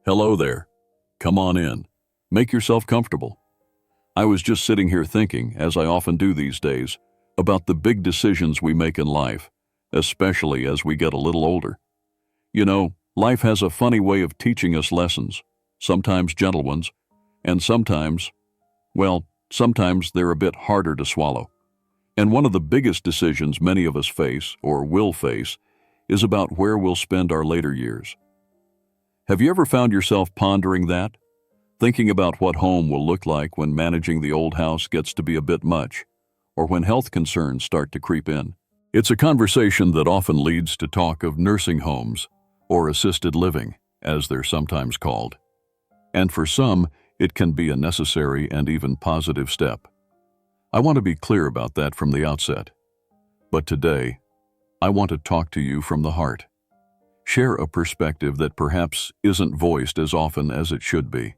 Hello there. Come on in. Make yourself comfortable. I was just sitting here thinking, as I often do these days, about the big decisions we make in life, especially as we get a little older. You know, life has a funny way of teaching us lessons, sometimes gentle ones, and sometimes they're a bit harder to swallow. And one of the biggest decisions many of us face, or will face, is about where we'll spend our later years. Have you ever found yourself pondering that? Thinking about what home will look like when managing the old house gets to be a bit much, or when health concerns start to creep in? It's a conversation that often leads to talk of nursing homes, or assisted living, as they're sometimes called. And for some, it can be a necessary and even positive step. I want to be clear about that from the outset. But today, I want to talk to you from the heart. Share a perspective that perhaps isn't voiced as often as it should be.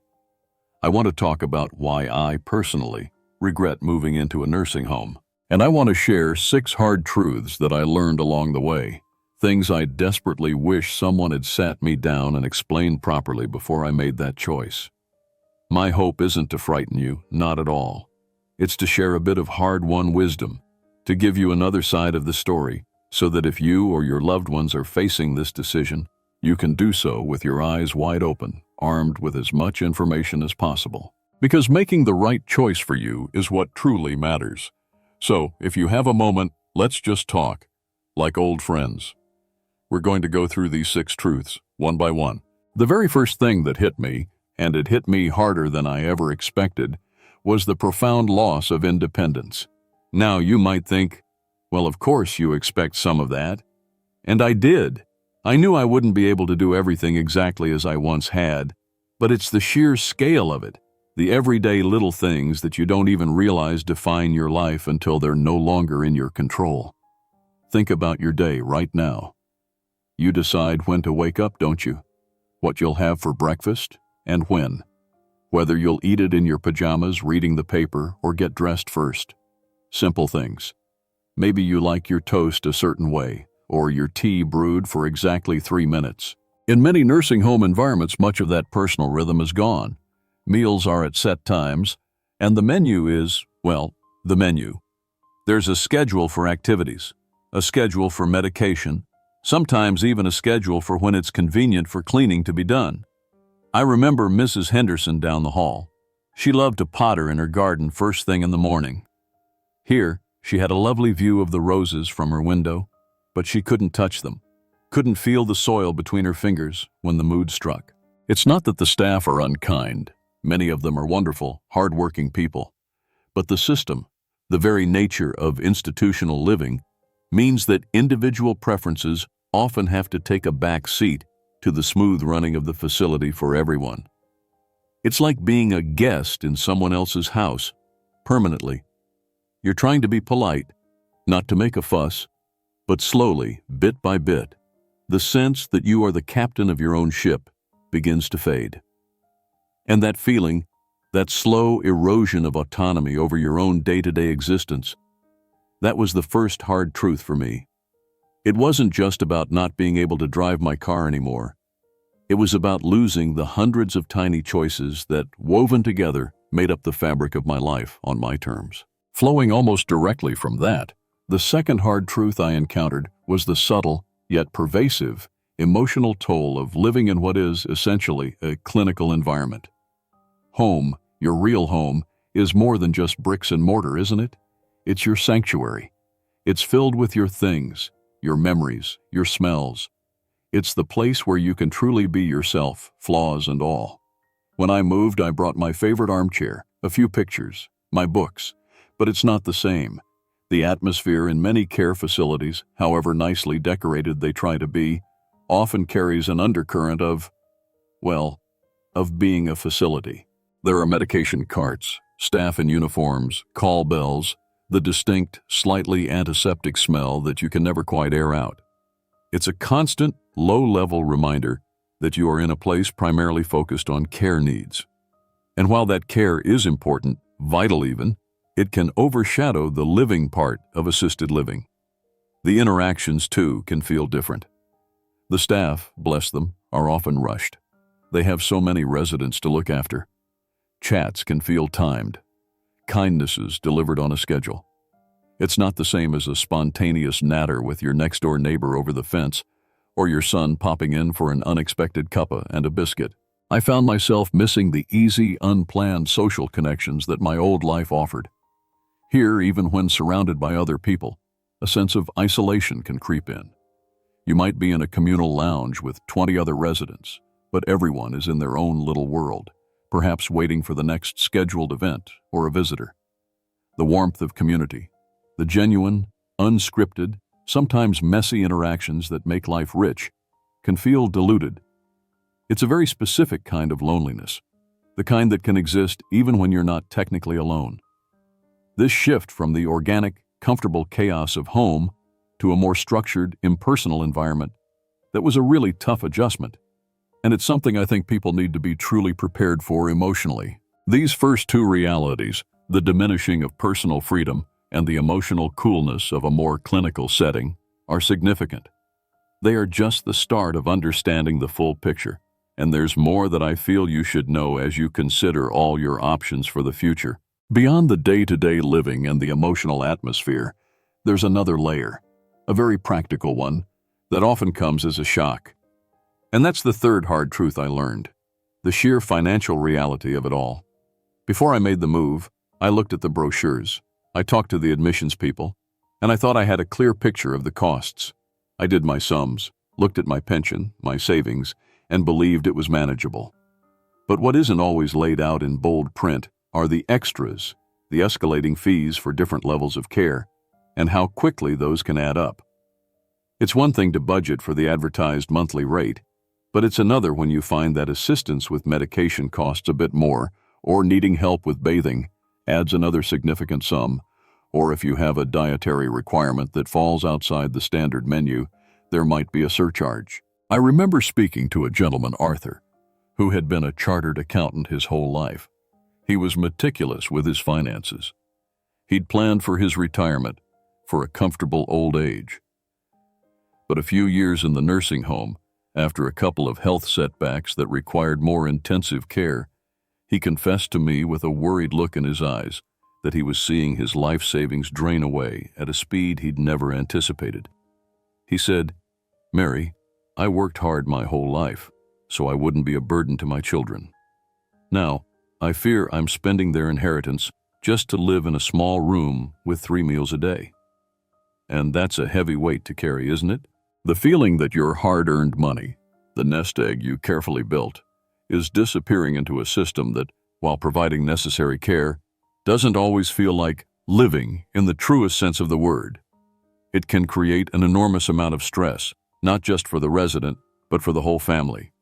I want to talk about why I personally regret moving into a nursing home. And I want to share 6 hard truths that I learned along the way, things I desperately wish someone had sat me down and explained properly before I made that choice. My hope isn't to frighten you, not at all. It's to share a bit of hard-won wisdom, to give you another side of the story, so that if you or your loved ones are facing this decision, you can do so with your eyes wide open, armed with as much information as possible. Because making the right choice for you is what truly matters. So, if you have a moment, let's just talk, like old friends. We're going to go through these 6 truths, one by one. The very first thing that hit me, and it hit me harder than I ever expected, was the profound loss of independence. Now, you might think, well, of course you expect some of that. And I did. I knew I wouldn't be able to do everything exactly as I once had, but it's the sheer scale of it, the everyday little things that you don't even realize define your life until they're no longer in your control. Think about your day right now. You decide when to wake up, don't you? What you'll have for breakfast, and when. Whether you'll eat it in your pajamas reading the paper or get dressed first. Simple things. Maybe you like your toast a certain way, or your tea brewed for exactly 3 minutes. In many nursing home environments, much of that personal rhythm is gone. Meals are at set times, and the menu is, well, the menu. There's a schedule for activities, a schedule for medication, sometimes even a schedule for when it's convenient for cleaning to be done. I remember Mrs. Henderson down the hall. She loved to potter in her garden first thing in the morning. Here, she had a lovely view of the roses from her window, but she couldn't touch them, couldn't feel the soil between her fingers when the mood struck. It's not that the staff are unkind. Many of them are wonderful, hard-working people. But the system, the very nature of institutional living, means that individual preferences often have to take a back seat to the smooth running of the facility for everyone. It's like being a guest in someone else's house, permanently. You're trying to be polite, not to make a fuss, but slowly, bit by bit, the sense that you are the captain of your own ship begins to fade. And that feeling, that slow erosion of autonomy over your own day-to-day existence, that was the first hard truth for me. It wasn't just about not being able to drive my car anymore. It was about losing the hundreds of tiny choices that, woven together, made up the fabric of my life on my terms. Flowing almost directly from that, the second hard truth I encountered was the subtle, yet pervasive, emotional toll of living in what is, essentially, a clinical environment. Home, your real home, is more than just bricks and mortar, isn't it? It's your sanctuary. It's filled with your things, your memories, your smells. It's the place where you can truly be yourself, flaws and all. When I moved, I brought my favorite armchair, a few pictures, my books, but it's not the same. The atmosphere in many care facilities, however nicely decorated they try to be, often carries an undercurrent of being a facility. There are medication carts, staff in uniforms, call bells, the distinct, slightly antiseptic smell that you can never quite air out. It's a constant, low-level reminder that you are in a place primarily focused on care needs. And while that care is important, vital even, it can overshadow the living part of assisted living. The interactions, too, can feel different. The staff, bless them, are often rushed. They have so many residents to look after. Chats can feel timed. Kindnesses delivered on a schedule. It's not the same as a spontaneous natter with your next-door neighbor over the fence, or your son popping in for an unexpected cuppa and a biscuit. I found myself missing the easy, unplanned social connections that my old life offered. Here, even when surrounded by other people, a sense of isolation can creep in. You might be in a communal lounge with 20 other residents, but everyone is in their own little world, perhaps waiting for the next scheduled event or a visitor. The warmth of community, the genuine, unscripted, sometimes messy interactions that make life rich, can feel diluted. It's a very specific kind of loneliness, the kind that can exist even when you're not technically alone. This shift from the organic, comfortable chaos of home to a more structured, impersonal environment, that was a really tough adjustment. And it's something I think people need to be truly prepared for emotionally. These first two realities, the diminishing of personal freedom and the emotional coolness of a more clinical setting, are significant. They are just the start of understanding the full picture, and there's more that I feel you should know as you consider all your options for the future. Beyond the day-to-day living and the emotional atmosphere, there's another layer, a very practical one, that often comes as a shock. And that's the third hard truth I learned, the sheer financial reality of it all. Before I made the move, I looked at the brochures, I talked to the admissions people, and I thought I had a clear picture of the costs. I did my sums, looked at my pension, my savings, and believed it was manageable. But what isn't always laid out in bold print are the extras, the escalating fees for different levels of care, and how quickly those can add up. It's one thing to budget for the advertised monthly rate, but it's another when you find that assistance with medication costs a bit more, or needing help with bathing adds another significant sum, or if you have a dietary requirement that falls outside the standard menu, there might be a surcharge. I remember speaking to a gentleman, Arthur, who had been a chartered accountant his whole life. He was meticulous with his finances. He'd planned for his retirement, for a comfortable old age. But a few years in the nursing home, after a couple of health setbacks that required more intensive care, he confessed to me with a worried look in his eyes that he was seeing his life savings drain away at a speed he'd never anticipated. He said, "Mary, I worked hard my whole life, so I wouldn't be a burden to my children. Now, I fear I'm spending their inheritance just to live in a small room with 3 meals a day." And that's a heavy weight to carry, isn't it? The feeling that your hard-earned money, the nest egg you carefully built, is disappearing into a system that, while providing necessary care, doesn't always feel like living in the truest sense of the word. It can create an enormous amount of stress, not just for the resident, but for the whole family.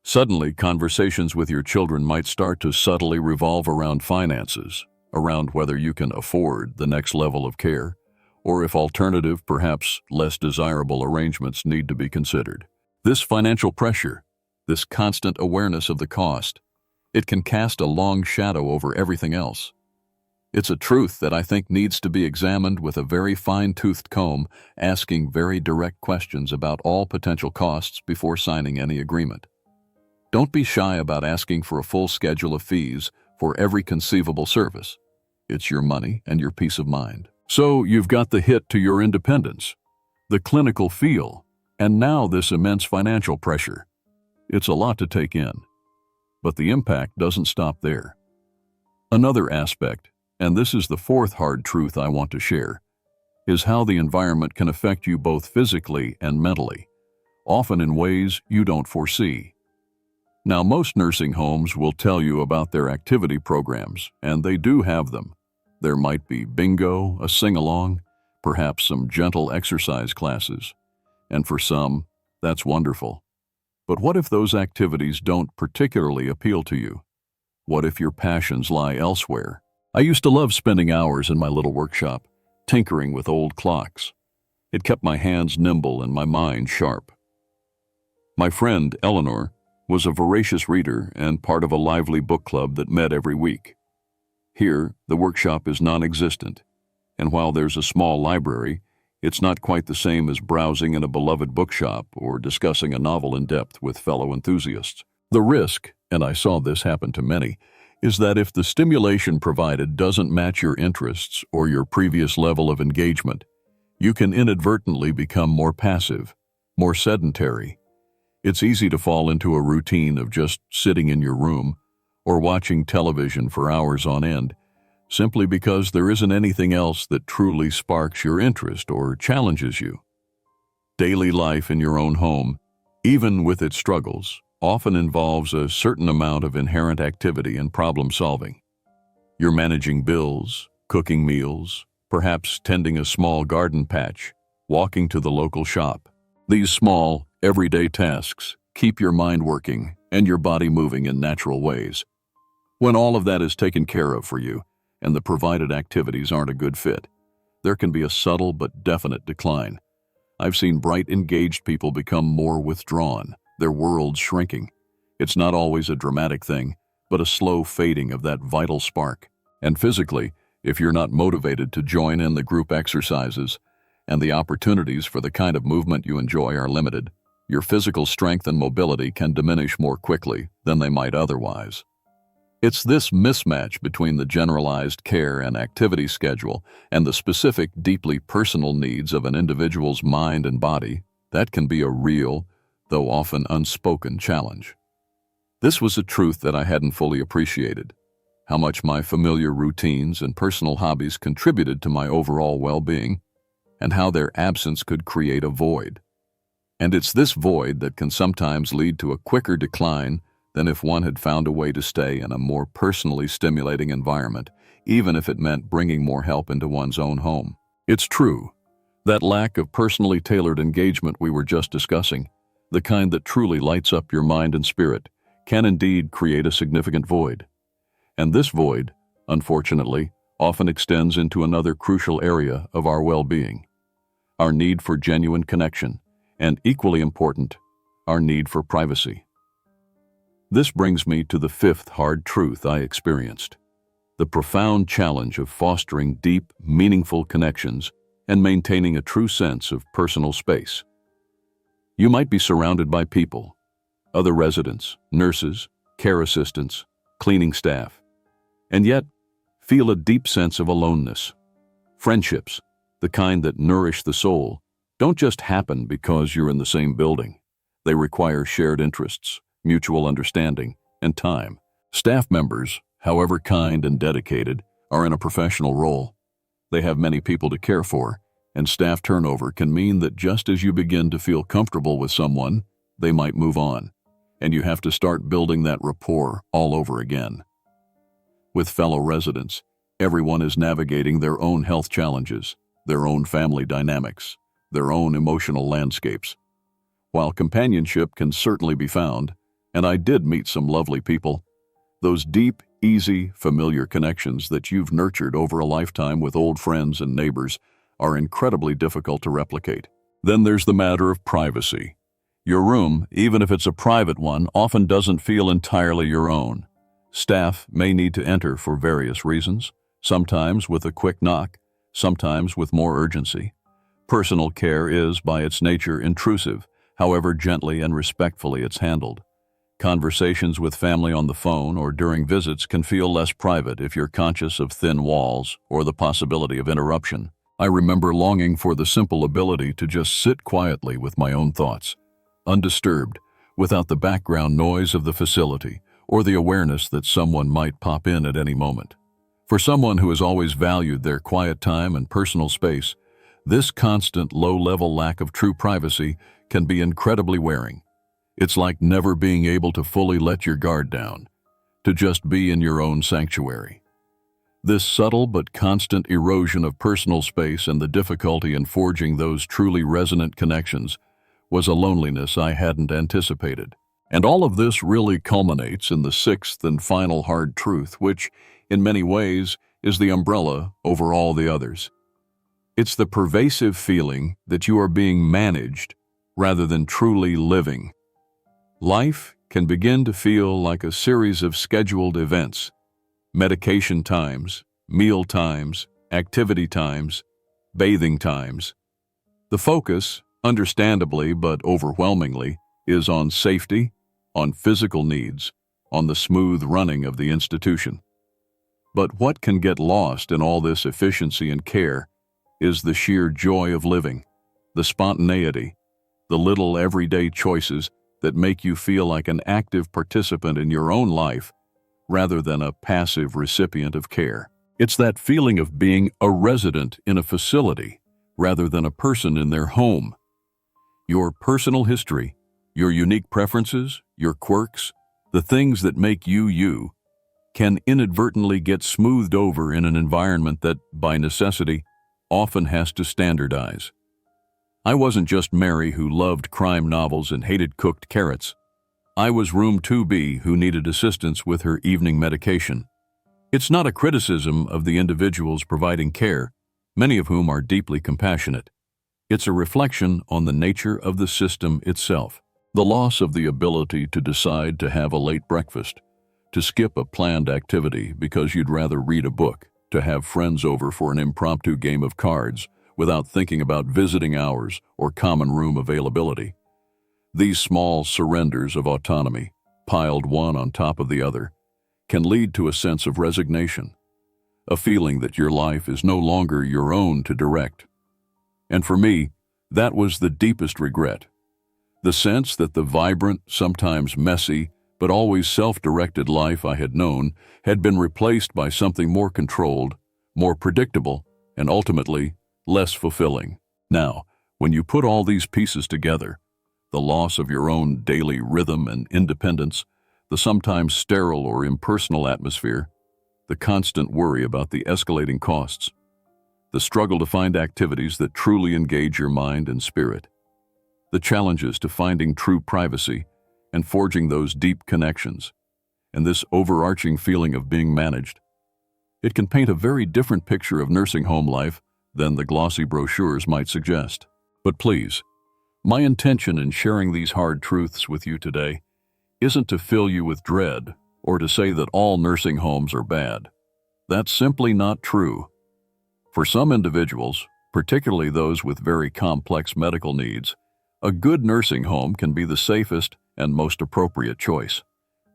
Suddenly, conversations with your children might start to subtly revolve around finances, around whether you can afford the next level of care, or if alternative, perhaps less desirable arrangements need to be considered. This financial pressure, this constant awareness of the cost, it can cast a long shadow over everything else. It's a truth that I think needs to be examined with a very fine-toothed comb, asking very direct questions about all potential costs before signing any agreement. Don't be shy about asking for a full schedule of fees for every conceivable service. It's your money and your peace of mind. So you've got the hit to your independence, the clinical feel, and now this immense financial pressure. It's a lot to take in, but the impact doesn't stop there. Another aspect, and this is the fourth hard truth I want to share, is how the environment can affect you both physically and mentally, often in ways you don't foresee. Now, most nursing homes will tell you about their activity programs, and they do have them. There might be bingo, a sing-along, perhaps some gentle exercise classes. And for some, that's wonderful. But what if those activities don't particularly appeal to you? What if your passions lie elsewhere? I used to love spending hours in my little workshop, tinkering with old clocks. It kept my hands nimble and my mind sharp. My friend, Eleanor, was a voracious reader and part of a lively book club that met every week. Here, the workshop is non-existent, and while there's a small library, it's not quite the same as browsing in a beloved bookshop or discussing a novel in depth with fellow enthusiasts. The risk, and I saw this happen to many, is that if the stimulation provided doesn't match your interests or your previous level of engagement, you can inadvertently become more passive, more sedentary. It's easy to fall into a routine of just sitting in your room or watching television for hours on end, simply because there isn't anything else that truly sparks your interest or challenges you. Daily life in your own home, even with its struggles, often involves a certain amount of inherent activity and problem solving. You're managing bills, cooking meals, perhaps tending a small garden patch, walking to the local shop. These small, everyday tasks keep your mind working and your body moving in natural ways. When all of that is taken care of for you and the provided activities aren't a good fit, there can be a subtle but definite decline. I've seen bright, engaged people become more withdrawn, their worlds shrinking. It's not always a dramatic thing, but a slow fading of that vital spark. And physically, if you're not motivated to join in the group exercises, and the opportunities for the kind of movement you enjoy are limited, your physical strength and mobility can diminish more quickly than they might otherwise. It's this mismatch between the generalized care and activity schedule and the specific, deeply personal needs of an individual's mind and body that can be a real, though often unspoken, challenge. This was a truth that I hadn't fully appreciated, how much my familiar routines and personal hobbies contributed to my overall well-being, and how their absence could create a void. And it's this void that can sometimes lead to a quicker decline than if one had found a way to stay in a more personally stimulating environment, even if it meant bringing more help into one's own home. It's true, that lack of personally tailored engagement we were just discussing, the kind that truly lights up your mind and spirit, can indeed create a significant void. And this void, unfortunately, often extends into another crucial area of our well-being: our need for genuine connection, and equally important, our need for privacy. This brings me to the fifth hard truth I experienced: the profound challenge of fostering deep, meaningful connections and maintaining a true sense of personal space. You might be surrounded by people, other residents, nurses, care assistants, cleaning staff, and yet feel a deep sense of aloneness. Friendships, the kind that nourish the soul, don't just happen because you're in the same building. They require shared interests, mutual understanding, and time. Staff members, however kind and dedicated, are in a professional role. They have many people to care for, and staff turnover can mean that just as you begin to feel comfortable with someone, they might move on, and you have to start building that rapport all over again. With fellow residents, everyone is navigating their own health challenges, their own family dynamics, their own emotional landscapes. While companionship can certainly be found, and I did meet some lovely people, those deep, easy, familiar connections that you've nurtured over a lifetime with old friends and neighbors are incredibly difficult to replicate. Then there's the matter of privacy. Your room, even if it's a private one, often doesn't feel entirely your own. Staff may need to enter for various reasons, sometimes with a quick knock, sometimes with more urgency. Personal care is, by its nature, intrusive, however gently and respectfully it's handled. Conversations with family on the phone or during visits can feel less private if you're conscious of thin walls or the possibility of interruption. I remember longing for the simple ability to just sit quietly with my own thoughts, undisturbed, without the background noise of the facility or the awareness that someone might pop in at any moment. For someone who has always valued their quiet time and personal space, this constant low-level lack of true privacy can be incredibly wearing. It's like never being able to fully let your guard down, to just be in your own sanctuary. This subtle but constant erosion of personal space and the difficulty in forging those truly resonant connections was a loneliness I hadn't anticipated. And all of this really culminates in the sixth and final hard truth, which, in many ways, is the umbrella over all the others. It's the pervasive feeling that you are being managed rather than truly living. Life can begin to feel like a series of scheduled events: medication times, meal times, activity times, bathing times. The focus, understandably but overwhelmingly, is on safety, on physical needs, on the smooth running of the institution. But what can get lost in all this efficiency and care is the sheer joy of living, the spontaneity, the little everyday choices that make you feel like an active participant in your own life rather than a passive recipient of care. It's that feeling of being a resident in a facility rather than a person in their home. Your personal history, your unique preferences, your quirks, the things that make you you, can inadvertently get smoothed over in an environment that, by necessity, often has to standardize. I wasn't just Mary who loved crime novels and hated cooked carrots. I was Room 2B who needed assistance with her evening medication. It's not a criticism of the individuals providing care, many of whom are deeply compassionate. It's a reflection on the nature of the system itself. The loss of the ability to decide to have a late breakfast, to skip a planned activity because you'd rather read a book, to have friends over for an impromptu game of cards without thinking about visiting hours or common room availability. These small surrenders of autonomy, piled one on top of the other, can lead to a sense of resignation, a feeling that your life is no longer your own to direct. And for me, that was the deepest regret. The sense that the vibrant, sometimes messy, but always self-directed life I had known had been replaced by something more controlled, more predictable, and ultimately less fulfilling. Now, when you put all these pieces together, the loss of your own daily rhythm and independence, the sometimes sterile or impersonal atmosphere, the constant worry about the escalating costs, the struggle to find activities that truly engage your mind and spirit, the challenges to finding true privacy and forging those deep connections, and this overarching feeling of being managed, it can paint a very different picture of nursing home life than the glossy brochures might suggest. But please, my intention in sharing these hard truths with you today isn't to fill you with dread or to say that all nursing homes are bad. That's simply not true. For some individuals, particularly those with very complex medical needs, a good nursing home can be the safest and most appropriate choice,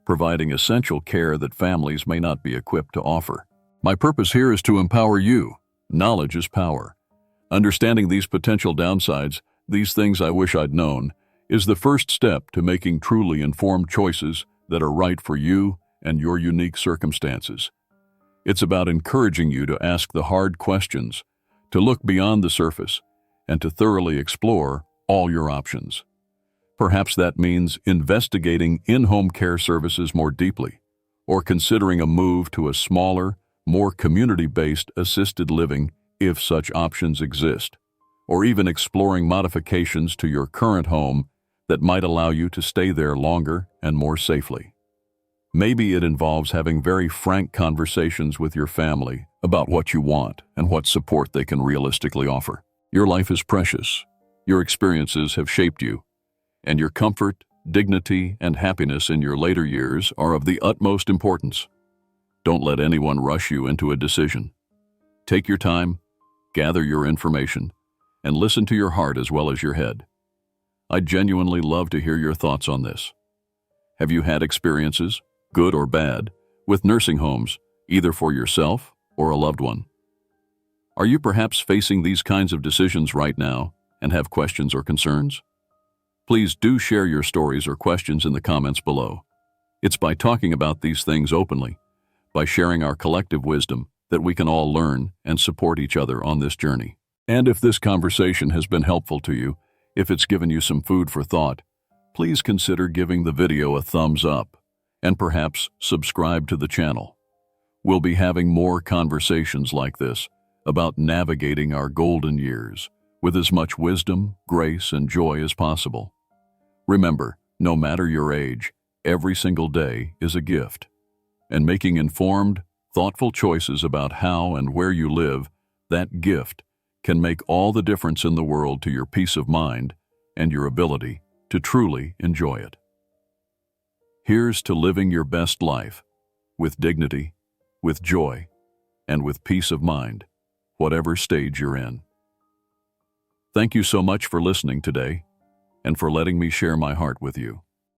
providing essential care that families may not be equipped to offer. My purpose here is to empower you. Knowledge is power. Understanding these potential downsides, these things I wish I'd known, is the first step to making truly informed choices that are right for you and your unique circumstances. It's about encouraging you to ask the hard questions, to look beyond the surface, and to thoroughly explore all your options. Perhaps that means investigating in-home care services more deeply, or considering a move to a smaller, more community-based assisted living if such options exist, or even exploring modifications to your current home that might allow you to stay there longer and more safely. Maybe it involves having very frank conversations with your family about what you want and what support they can realistically offer. Your life is precious. Your experiences have shaped you, and your comfort, dignity, and happiness in your later years are of the utmost importance. Don't let anyone rush you into a decision. Take your time, gather your information, and listen to your heart as well as your head. I'd genuinely love to hear your thoughts on this. Have you had experiences, good or bad, with nursing homes, either for yourself or a loved one? Are you perhaps facing these kinds of decisions right now and have questions or concerns? Please do share your stories or questions in the comments below. It's by talking about these things openly, by sharing our collective wisdom, that we can all learn and support each other on this journey. And if this conversation has been helpful to you, if it's given you some food for thought, please consider giving the video a thumbs up and perhaps subscribe to the channel. We'll be having more conversations like this about navigating our golden years with as much wisdom, grace, and joy as possible. Remember, no matter your age, every single day is a gift, and making informed, thoughtful choices about how and where you live, that gift can make all the difference in the world to your peace of mind and your ability to truly enjoy it. Here's to living your best life, with dignity, with joy, and with peace of mind, whatever stage you're in. Thank you so much for listening today, and for letting me share my heart with you.